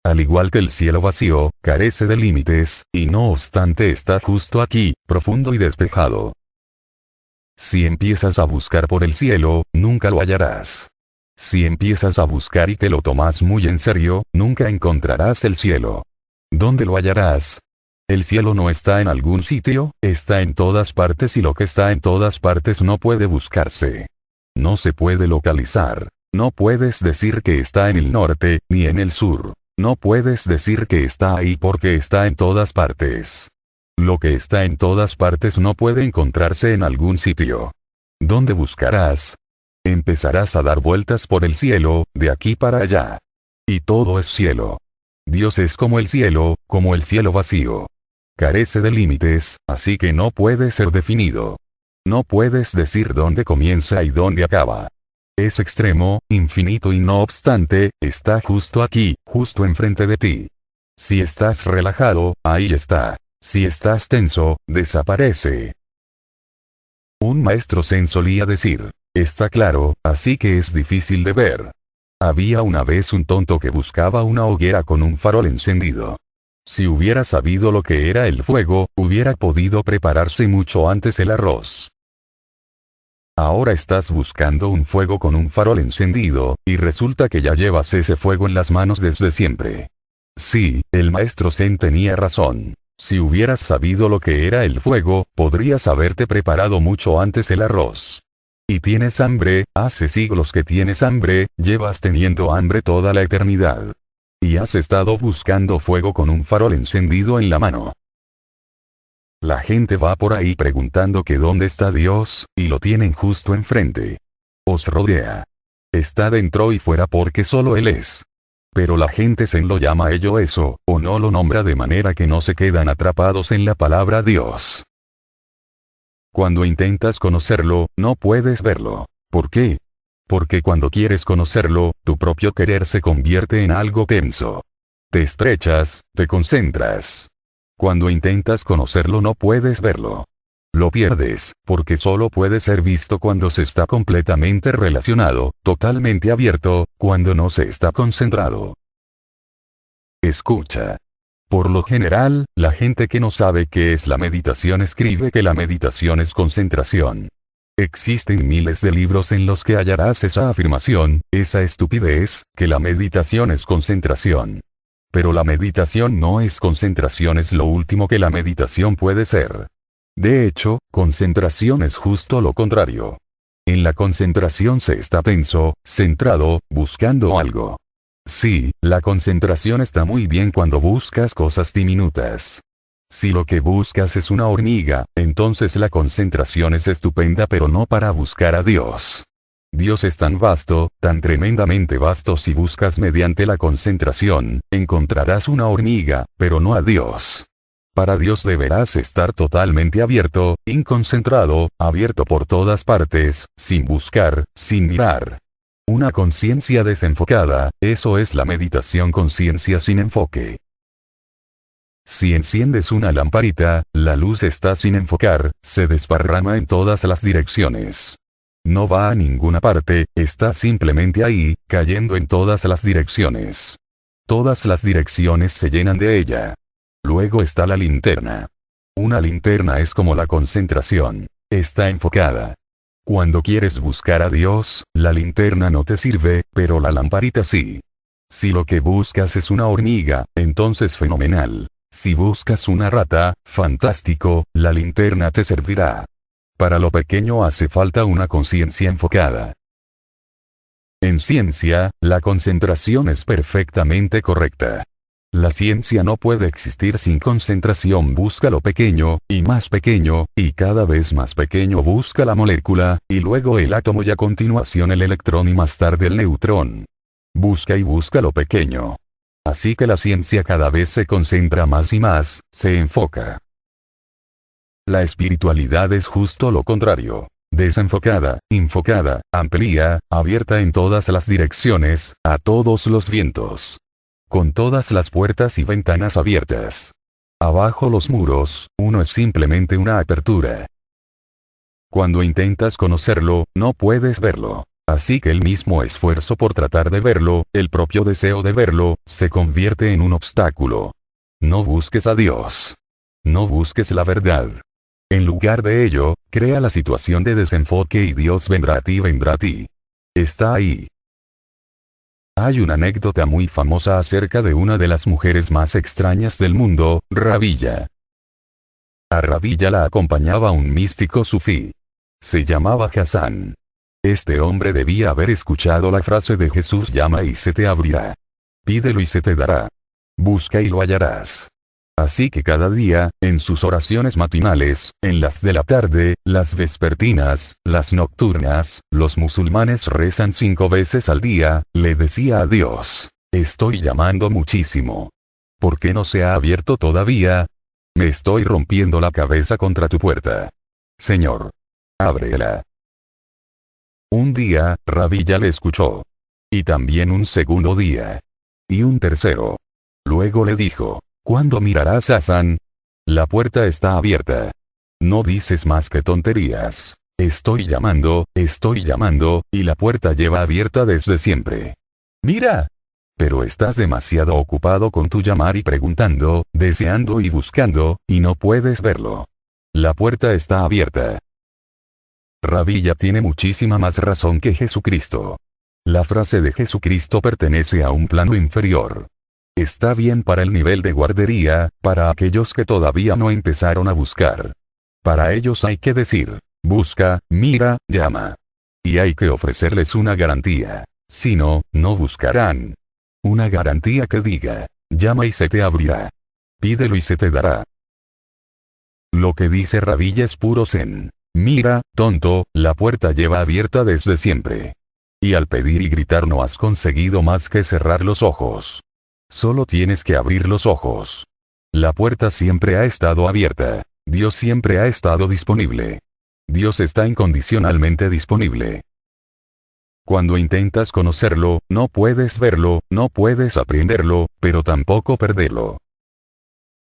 Al igual que el cielo vacío, carece de límites, y no obstante está justo aquí, profundo y despejado. Si empiezas a buscar por el cielo, nunca lo hallarás. Si empiezas a buscar y te lo tomas muy en serio, nunca encontrarás el cielo. ¿Dónde lo hallarás? El cielo no está en algún sitio, está en todas partes y lo que está en todas partes no puede buscarse. No se puede localizar. No puedes decir que está en el norte, ni en el sur. No puedes decir que está ahí porque está en todas partes. Lo que está en todas partes no puede encontrarse en algún sitio. ¿Dónde buscarás? Empezarás a dar vueltas por el cielo, de aquí para allá. Y todo es cielo. Dios es como el cielo vacío. Carece de límites, así que no puede ser definido. No puedes decir dónde comienza y dónde acaba. Es extremo, infinito y no obstante, está justo aquí, justo enfrente de ti. Si estás relajado, ahí está. Si estás tenso, desaparece. Un maestro zen solía decir, está claro, así que es difícil de ver. Había una vez un tonto que buscaba una hoguera con un farol encendido. Si hubiera sabido lo que era el fuego, hubiera podido prepararse mucho antes el arroz. Ahora estás buscando un fuego con un farol encendido, y resulta que ya llevas ese fuego en las manos desde siempre. Sí, el maestro zen tenía razón. Si hubieras sabido lo que era el fuego, podrías haberte preparado mucho antes el arroz. Y tienes hambre, hace siglos que tienes hambre, llevas teniendo hambre toda la eternidad. Y has estado buscando fuego con un farol encendido en la mano. La gente va por ahí preguntando que dónde está Dios, y lo tienen justo enfrente. Os rodea. Está dentro y fuera porque solo Él es. Pero la gente zen lo llama ello eso, o no lo nombra de manera que no se quedan atrapados en la palabra Dios. Cuando intentas conocerlo, no puedes verlo. ¿Por qué? Porque cuando quieres conocerlo, tu propio querer se convierte en algo tenso. Te estrechas, te concentras. Cuando intentas conocerlo no puedes verlo. Lo pierdes, porque solo puede ser visto cuando se está completamente relacionado, totalmente abierto, cuando no se está concentrado. Escucha. Por lo general, la gente que no sabe qué es la meditación escribe que la meditación es concentración. Existen miles de libros en los que hallarás esa afirmación, esa estupidez, que la meditación es concentración. Pero la meditación no es concentración, es lo último que la meditación puede ser. De hecho, concentración es justo lo contrario. En la concentración se está tenso, centrado, buscando algo. Sí, la concentración está muy bien cuando buscas cosas diminutas. Si lo que buscas es una hormiga, entonces la concentración es estupenda, pero no para buscar a Dios. Dios es tan vasto, tan tremendamente vasto. Si buscas mediante la concentración, encontrarás una hormiga, pero no a Dios. Para Dios deberás estar totalmente abierto, inconcentrado, abierto por todas partes, sin buscar, sin mirar. Una conciencia desenfocada, eso es la meditación conciencia sin enfoque. Si enciendes una lamparita, la luz está sin enfocar, se desparrama en todas las direcciones. No va a ninguna parte, está simplemente ahí, cayendo en todas las direcciones. Todas las direcciones se llenan de ella. Luego está la linterna. Una linterna es como la concentración. Está enfocada. Cuando quieres buscar a Dios, la linterna no te sirve, pero la lamparita sí. Si lo que buscas es una hormiga, entonces fenomenal. Si buscas una rata, fantástico, la linterna te servirá. Para lo pequeño hace falta una conciencia enfocada. En ciencia, la concentración es perfectamente correcta. La ciencia no puede existir sin concentración. Busca lo pequeño, y cada vez más pequeño busca la molécula, y luego el átomo y a continuación el electrón y más tarde el neutrón. Busca y busca lo pequeño. Así que la ciencia cada vez se concentra más y más, se enfoca. La espiritualidad es justo lo contrario. Desenfocada, enfocada, amplia, abierta en todas las direcciones, a todos los vientos. Con todas las puertas y ventanas abiertas. Abajo los muros, uno es simplemente una apertura. Cuando intentas conocerlo, no puedes verlo. Así que el mismo esfuerzo por tratar de verlo, el propio deseo de verlo, se convierte en un obstáculo. No busques a Dios. No busques la verdad. En lugar de ello, crea la situación de desenfoque y Dios vendrá a ti, vendrá a ti. Está ahí. Hay una anécdota muy famosa acerca de una de las mujeres más extrañas del mundo, Rabilla. A Rabilla la acompañaba un místico sufí. Se llamaba Hassan. Este hombre debía haber escuchado la frase de Jesús: llama y se te abrirá. Pídelo y se te dará. Busca y lo hallarás. Así que cada día, en sus oraciones matinales, en las de la tarde, las vespertinas, las nocturnas, los musulmanes rezan 5 veces al día, le decía a Dios: estoy llamando muchísimo. ¿Por qué no se ha abierto todavía? Me estoy rompiendo la cabeza contra tu puerta. Señor, ábrela. Un día, Rabilla le escuchó. Y también un segundo día. Y un tercero. Luego le dijo: ¿cuándo mirarás, Hassan? La puerta está abierta. No dices más que tonterías. Estoy llamando, y la puerta lleva abierta desde siempre. Mira. Pero estás demasiado ocupado con tu llamar y preguntando, deseando y buscando, y no puedes verlo. La puerta está abierta. Rabilla tiene muchísima más razón que Jesucristo. La frase de Jesucristo pertenece a un plano inferior. Está bien para el nivel de guardería, para aquellos que todavía no empezaron a buscar. Para ellos hay que decir: busca, mira, llama. Y hay que ofrecerles una garantía. Si no, no buscarán. Una garantía que diga: llama y se te abrirá. Pídelo y se te dará. Lo que dice Rabilla es puro zen. Mira, tonto, la puerta lleva abierta desde siempre. Y al pedir y gritar no has conseguido más que cerrar los ojos. Solo tienes que abrir los ojos. La puerta siempre ha estado abierta. Dios siempre ha estado disponible. Dios está incondicionalmente disponible. Cuando intentas conocerlo, no puedes verlo, no puedes aprenderlo, pero tampoco perderlo.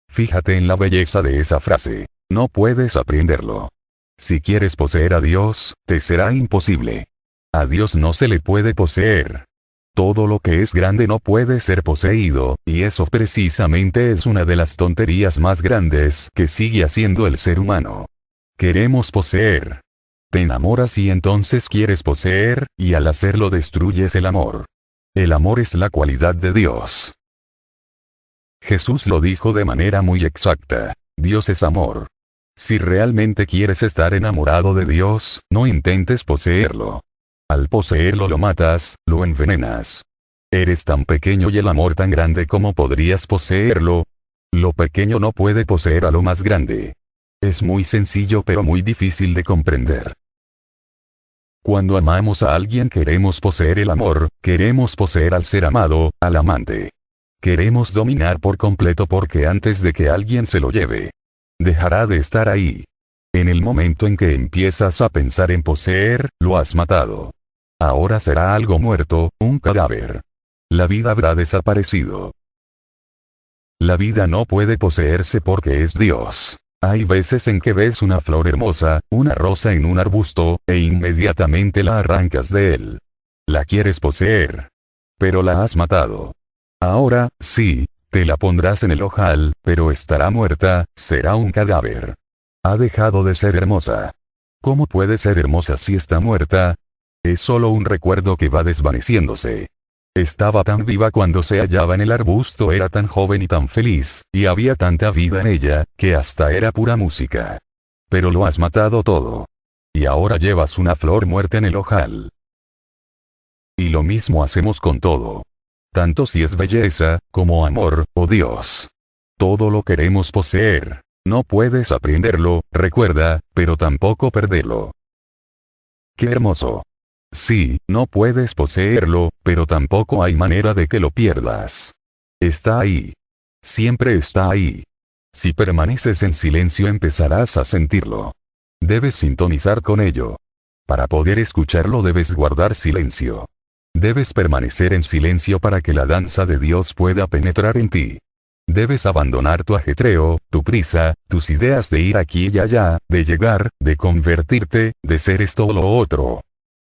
Fíjate en la belleza de esa frase. No puedes aprenderlo. Si quieres poseer a Dios, te será imposible. A Dios no se le puede poseer. Todo lo que es grande no puede ser poseído, y eso precisamente es una de las tonterías más grandes que sigue haciendo el ser humano. Queremos poseer. Te enamoras y entonces quieres poseer, y al hacerlo destruyes el amor. El amor es la cualidad de Dios. Jesús lo dijo de manera muy exacta. Dios es amor. Si realmente quieres estar enamorado de Dios, no intentes poseerlo. Al poseerlo lo matas, lo envenenas. Eres tan pequeño y el amor tan grande como podrías poseerlo. Lo pequeño no puede poseer a lo más grande. Es muy sencillo pero muy difícil de comprender. Cuando amamos a alguien queremos poseer el amor, queremos poseer al ser amado, al amante. Queremos dominar por completo porque antes de que alguien se lo lleve, dejará de estar ahí. En el momento en que empiezas a pensar en poseer, lo has matado. Ahora será algo muerto, un cadáver. La vida habrá desaparecido. La vida no puede poseerse porque es Dios. Hay veces en que ves una flor hermosa, una rosa en un arbusto, e inmediatamente la arrancas de él. La quieres poseer. Pero la has matado. Ahora, sí, te la pondrás en el ojal, pero estará muerta, será un cadáver. Ha dejado de ser hermosa. ¿Cómo puede ser hermosa si está muerta? Es solo un recuerdo que va desvaneciéndose. Estaba tan viva cuando se hallaba en el arbusto, era tan joven y tan feliz, y había tanta vida en ella, que hasta era pura música. Pero lo has matado todo. Y ahora llevas una flor muerta en el ojal. Y lo mismo hacemos con todo. Tanto si es belleza, como amor, o Dios. Todo lo queremos poseer. No puedes aprenderlo, recuerda, pero tampoco perderlo. ¡Qué hermoso! Sí, no puedes poseerlo, pero tampoco hay manera de que lo pierdas. Está ahí. Siempre está ahí. Si permaneces en silencio empezarás a sentirlo. Debes sintonizar con ello. Para poder escucharlo debes guardar silencio. Debes permanecer en silencio para que la danza de Dios pueda penetrar en ti. Debes abandonar tu ajetreo, tu prisa, tus ideas de ir aquí y allá, de llegar, de convertirte, de ser esto o lo otro.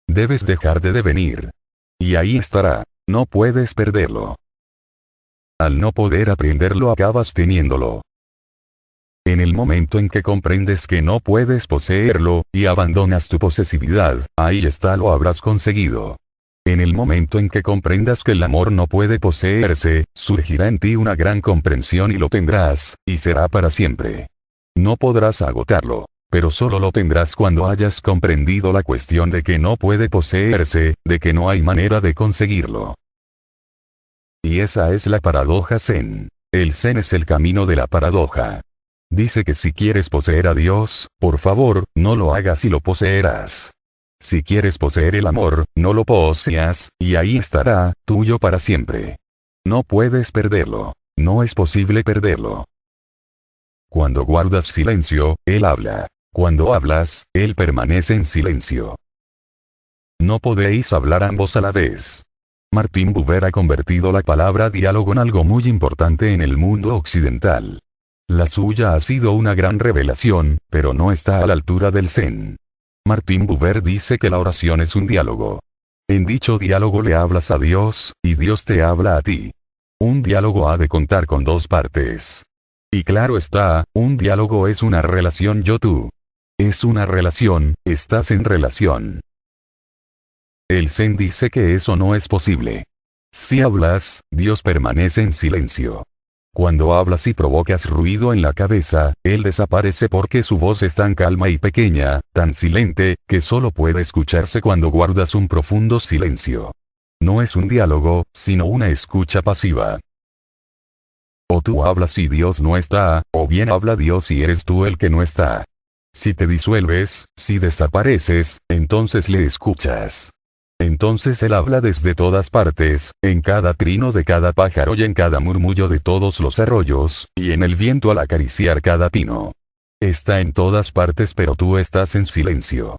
Debes dejar de devenir. Y ahí estará. No puedes perderlo. Al no poder aprenderlo acabas teniéndolo. En el momento en que comprendes que no puedes poseerlo, y abandonas tu posesividad, ahí está, lo habrás conseguido. En el momento en que comprendas que el amor no puede poseerse, surgirá en ti una gran comprensión y lo tendrás, y será para siempre. No podrás agotarlo. Pero solo lo tendrás cuando hayas comprendido la cuestión de que no puede poseerse, de que no hay manera de conseguirlo. Y esa es la paradoja Zen. El Zen es el camino de la paradoja. Dice que si quieres poseer a Dios, por favor, no lo hagas y lo poseerás. Si quieres poseer el amor, no lo poseas, y ahí estará, tuyo para siempre. No puedes perderlo. No es posible perderlo. Cuando guardas silencio, Él habla. Cuando hablas, Él permanece en silencio. No podéis hablar ambos a la vez. Martin Buber ha convertido la palabra diálogo en algo muy importante en el mundo occidental. La suya ha sido una gran revelación, pero no está a la altura del Zen. Martin Buber dice que la oración es un diálogo. En dicho diálogo le hablas a Dios, y Dios te habla a ti. Un diálogo ha de contar con dos partes. Y claro está, un diálogo es una relación yo-tú. Es una relación, estás en relación. El Zen dice que eso no es posible. Si hablas, Dios permanece en silencio. Cuando hablas y provocas ruido en la cabeza, Él desaparece porque su voz es tan calma y pequeña, tan silente, que solo puede escucharse cuando guardas un profundo silencio. No es un diálogo, sino una escucha pasiva. O tú hablas y Dios no está, o bien habla Dios y eres tú el que no está. Si te disuelves, si desapareces, entonces le escuchas. Entonces Él habla desde todas partes, en cada trino de cada pájaro y en cada murmullo de todos los arroyos, y en el viento al acariciar cada pino. Está en todas partes pero tú estás en silencio.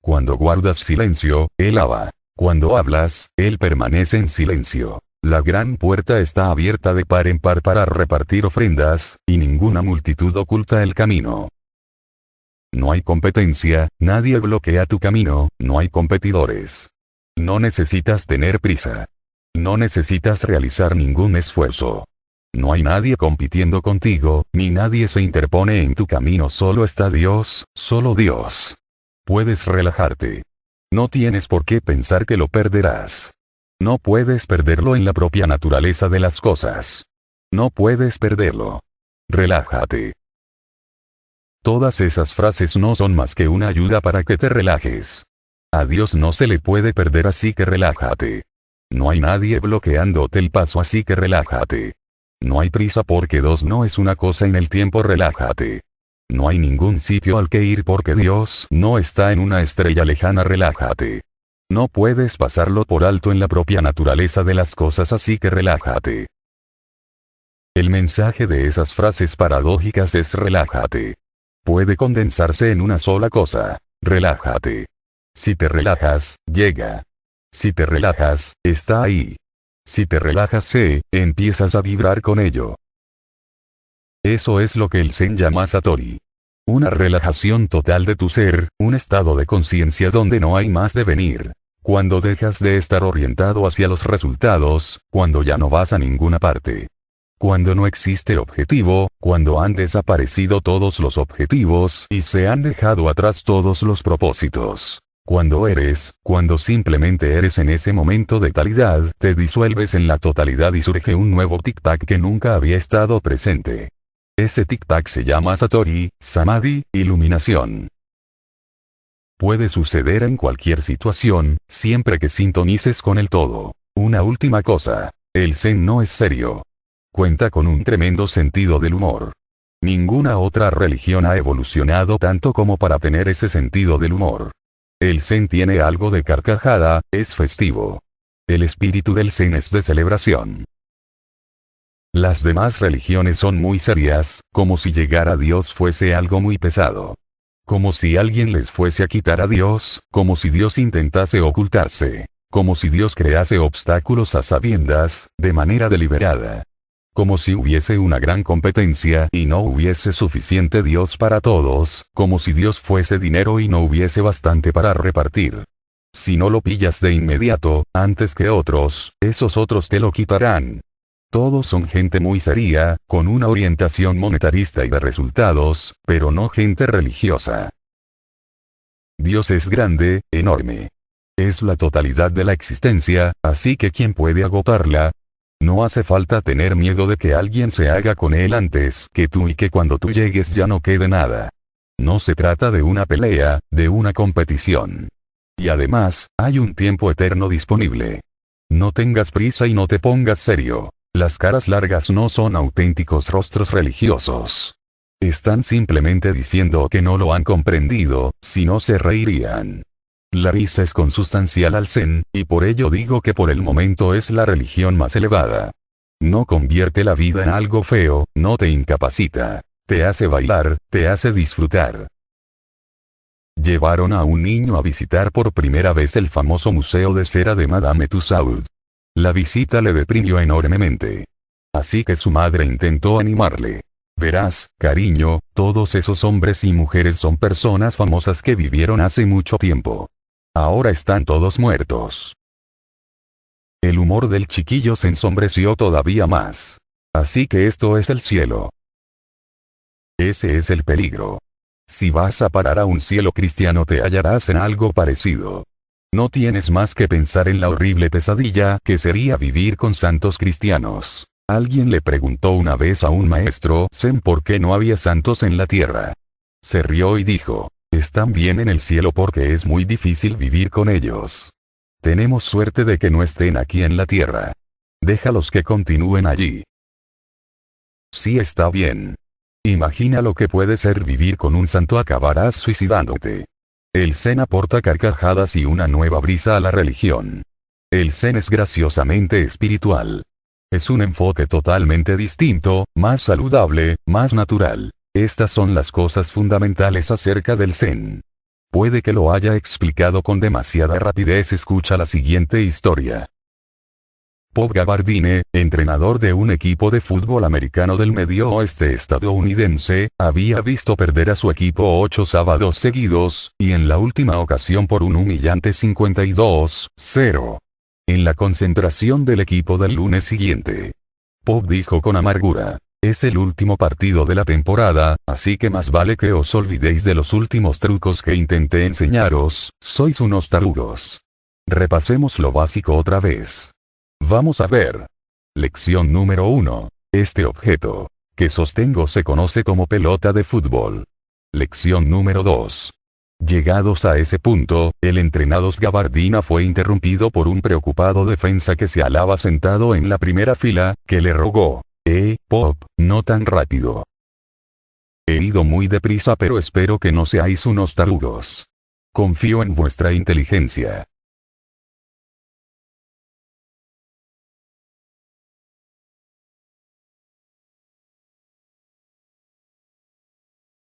Cuando guardas silencio, Él habla. Cuando hablas, Él permanece en silencio. La gran puerta está abierta de par en par para repartir ofrendas, y ninguna multitud oculta el camino. No hay competencia, nadie bloquea tu camino, no hay competidores. No necesitas tener prisa. No necesitas realizar ningún esfuerzo. No hay nadie compitiendo contigo, ni nadie se interpone en tu camino, solo está Dios, solo Dios. Puedes relajarte. No tienes por qué pensar que lo perderás. No puedes perderlo en la propia naturaleza de las cosas. No puedes perderlo. Relájate. Todas esas frases no son más que una ayuda para que te relajes. A Dios no se le puede perder, así que relájate. No hay nadie bloqueándote el paso, así que relájate. No hay prisa porque dos no es una cosa en el tiempo, relájate. No hay ningún sitio al que ir porque Dios no está en una estrella lejana, relájate. No puedes pasarlo por alto en la propia naturaleza de las cosas, así que relájate. El mensaje de esas frases paradójicas es relájate. Puede condensarse en una sola cosa: relájate. Si te relajas, llega. Si te relajas, está ahí. Si te relajas, empiezas a vibrar con ello. Eso es lo que el Zen llama Satori. Una relajación total de tu ser, un estado de conciencia donde no hay más devenir. Cuando dejas de estar orientado hacia los resultados, cuando ya no vas a ninguna parte. Cuando no existe objetivo, cuando han desaparecido todos los objetivos y se han dejado atrás todos los propósitos. Cuando simplemente eres en ese momento de talidad, te disuelves en la totalidad y surge un nuevo tic-tac que nunca había estado presente. Ese tic-tac se llama Satori, Samadhi, iluminación. Puede suceder en cualquier situación, siempre que sintonices con el todo. Una última cosa: el Zen no es serio. Cuenta con un tremendo sentido del humor. Ninguna otra religión ha evolucionado tanto como para tener ese sentido del humor. El Zen tiene algo de carcajada, es festivo. El espíritu del Zen es de celebración. Las demás religiones son muy serias, como si llegar a Dios fuese algo muy pesado. Como si alguien les fuese a quitar a Dios, como si Dios intentase ocultarse. Como si Dios crease obstáculos a sabiendas, de manera deliberada. Como si hubiese una gran competencia y no hubiese suficiente Dios para todos, como si Dios fuese dinero y no hubiese bastante para repartir. Si no lo pillas de inmediato, antes que otros, esos otros te lo quitarán. Todos son gente muy seria, con una orientación monetarista y de resultados, pero no gente religiosa. Dios es grande, enorme. Es la totalidad de la existencia, así que ¿quién puede agotarla? No hace falta tener miedo de que alguien se haga con él antes que tú y que cuando tú llegues ya no quede nada. No se trata de una pelea, de una competición. Y además, hay un tiempo eterno disponible. No tengas prisa y no te pongas serio. Las caras largas no son auténticos rostros religiosos. Están simplemente diciendo que no lo han comprendido, si no se reirían. La risa es consustancial al Zen, y por ello digo que por el momento es la religión más elevada. No convierte la vida en algo feo, no te incapacita. Te hace bailar, te hace disfrutar. Llevaron a un niño a visitar por primera vez el famoso museo de cera de Madame Tussauds. La visita le deprimió enormemente. Así que su madre intentó animarle. Verás, cariño, todos esos hombres y mujeres son personas famosas que vivieron hace mucho tiempo. Ahora están todos muertos. El humor del chiquillo se ensombreció todavía más. Así que esto es el cielo. Ese es el peligro. Si vas a parar a un cielo cristiano te hallarás en algo parecido. No tienes más que pensar en la horrible pesadilla que sería vivir con santos cristianos. Alguien le preguntó una vez a un maestro zen por qué no había santos en la tierra. Se rió y dijo: están bien en el cielo porque es muy difícil vivir con ellos. Tenemos suerte de que no estén aquí en la tierra. Déjalos que continúen allí. Sí, está bien. Imagina lo que puede ser vivir con un santo, acabarás suicidándote. El Zen aporta carcajadas y una nueva brisa a la religión. El Zen es graciosamente espiritual. Es un enfoque totalmente distinto, más saludable, más natural. Estas son las cosas fundamentales acerca del Zen. Puede que lo haya explicado con demasiada rapidez. Escucha la siguiente historia. Bob Gabardine, entrenador de un equipo de fútbol americano del Medio Oeste estadounidense, había visto perder a su equipo 8 sábados seguidos, y en la última ocasión por un humillante 52-0. En la concentración del equipo del lunes siguiente. Bob dijo con amargura: es el último partido de la temporada, así que más vale que os olvidéis de los últimos trucos que intenté enseñaros, sois unos tarugos. Repasemos lo básico otra vez. Vamos a ver. Lección número 1. Este objeto que sostengo se conoce como pelota de fútbol. Lección número 2. Llegados a ese punto, el entrenador Gabardina fue interrumpido por un preocupado defensa que se hallaba sentado en la primera fila, que le rogó: Bob, no tan rápido. He ido muy deprisa, pero espero que no seáis unos tarugos. Confío en vuestra inteligencia.